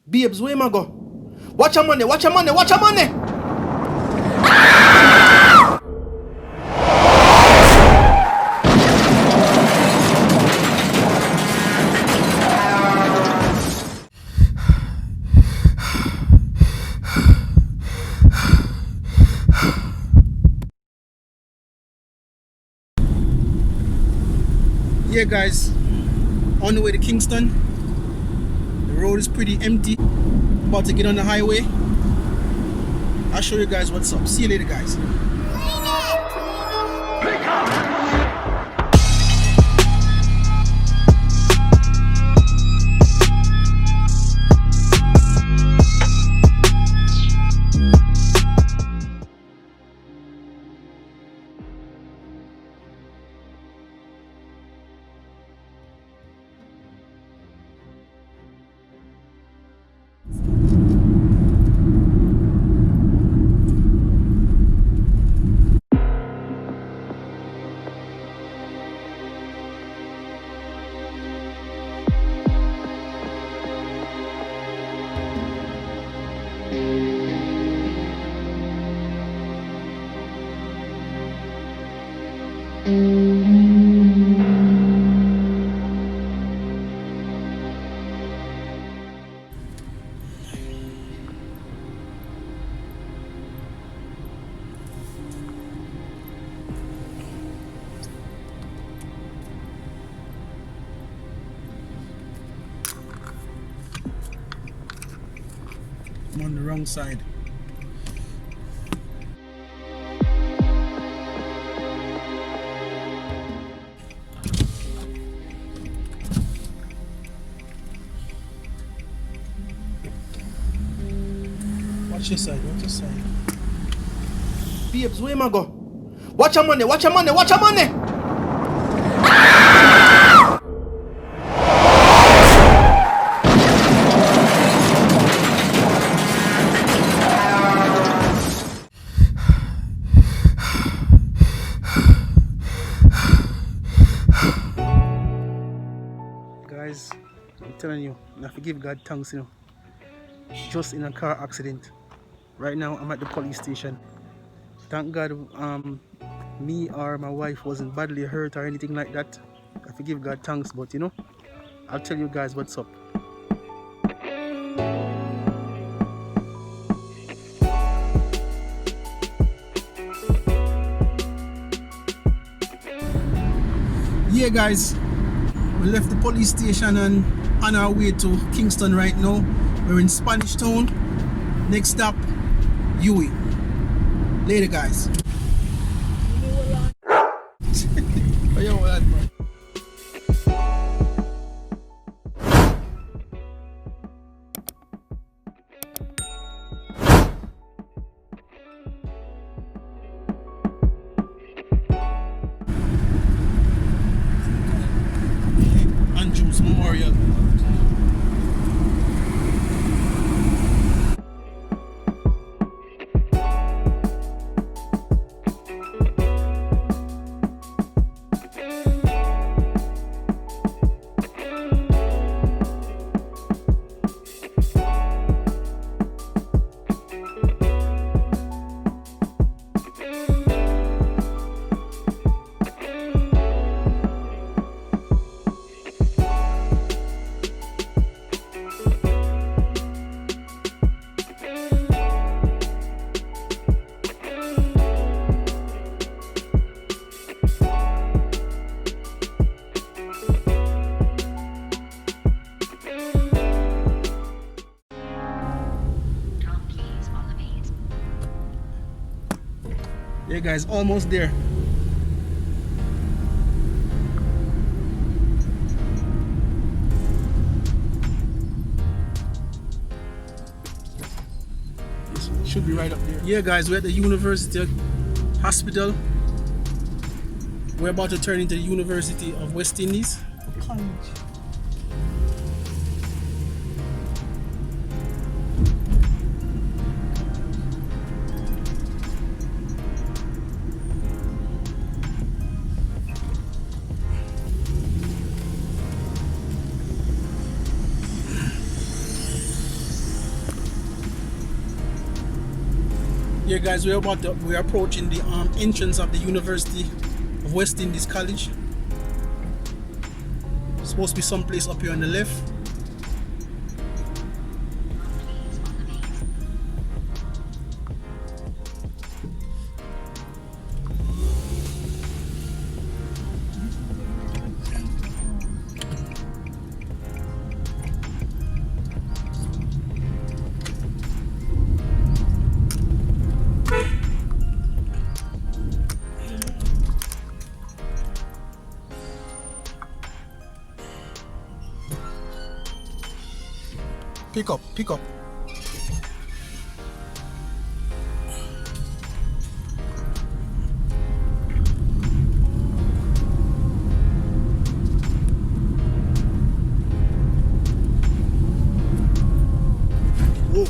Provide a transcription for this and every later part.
Babes, where am I go? Watch your money, watch your money, watch your money! Yeah guys, on the way to Kingstown. The road is pretty empty. About to get on the highway. I'll show you guys what's up. See you later guys. I'm on the wrong side. Watch your side, watch your side. Babes, where am I go? Watch your money, watch your money, watch your money! Guys, I'm telling you, I have to give God thanks, you know. Just in a car accident. Right now I'm at the police station. Thank God me or my wife wasn't badly hurt or anything like that. I have to give God thanks, but you know, I'll tell you guys what's up. Yeah guys, we left the police station and on our way to Kingstown right now. We're in Spanish Town. Next stop, Yui. Later guys. Andrews Memorial. Yeah guys, almost there. This should be right up there. Yeah guys, we're at the University Hospital. We're about to turn into the University of West Indies College. Yeah, guys, we're approaching the entrance of the University of West Indies College. It's supposed to be someplace up here on the left. Pick up, pick up. Whoa.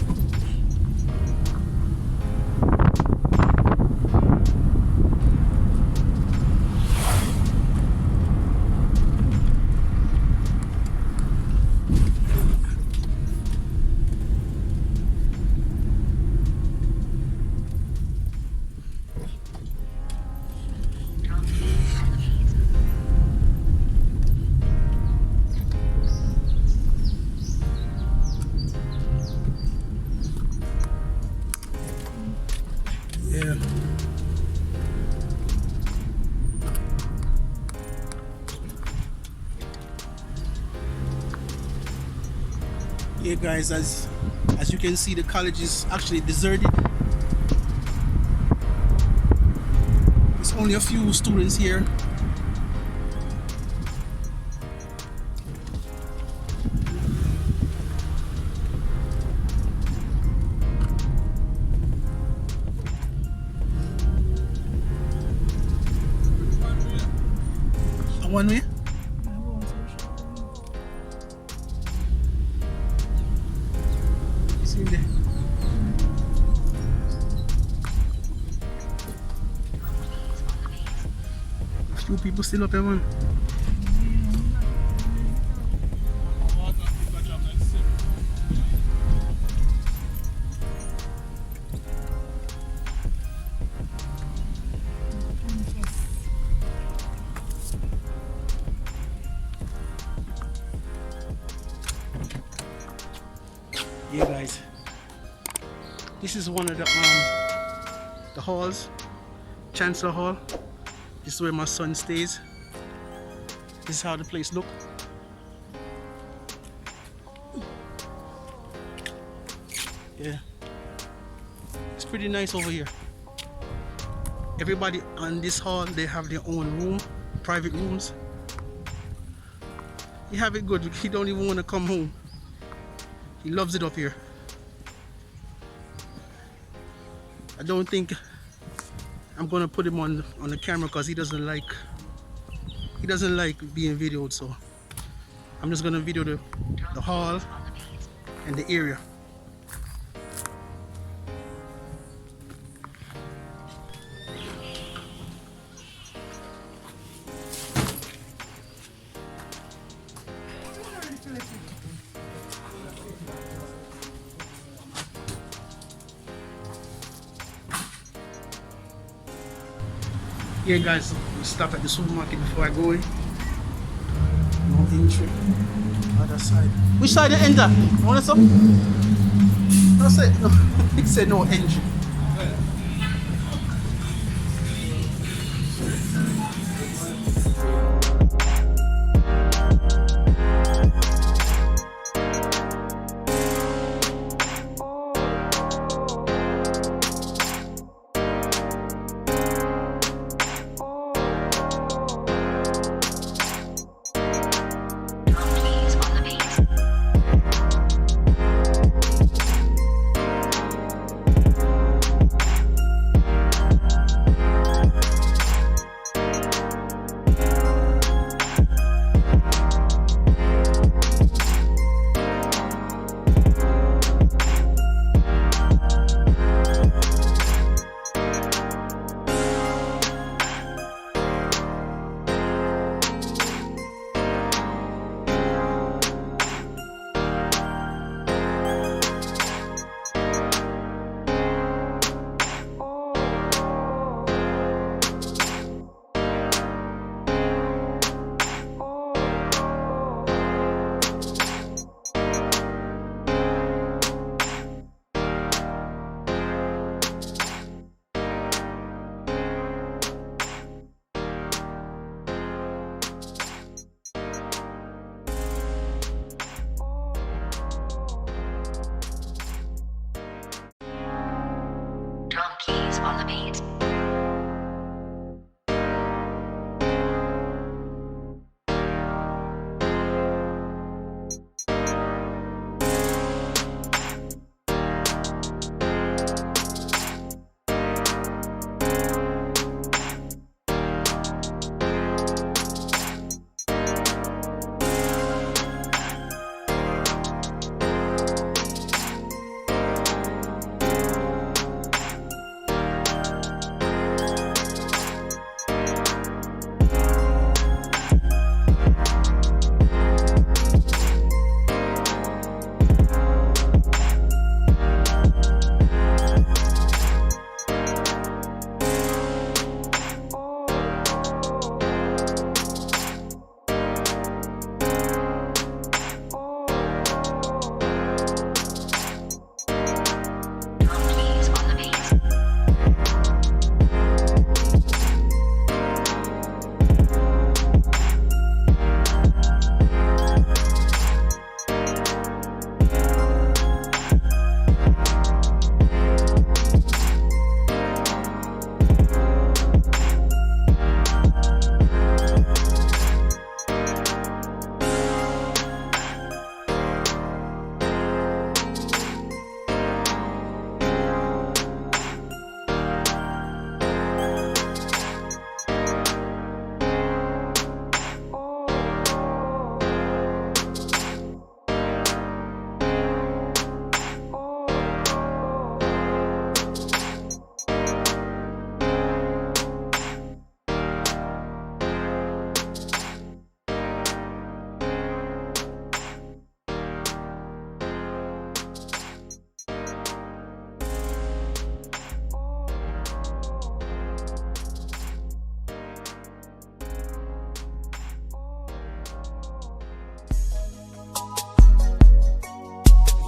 Yeah. Yeah, guys, as you can see, the college is actually deserted. There's only a few students here. One way? See there. A few people still up here, man. Yeah, guys, this is one of the halls, Chancellor Hall. This is where my son stays. This is how the place look. Yeah, it's pretty nice over here. Everybody on this hall, they have their own room, private rooms. He have it good. He don't even want to come home. He loves it up here. I don't think I'm gonna put him on the camera because he doesn't like being videoed. So I'm just gonna video the hall and the area. Yeah, guys, we'll stop at the supermarket before I go in. No entry. Other side. Which side you enter? You want some? No, say no. He said no entry. on the beat.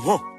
Whoa.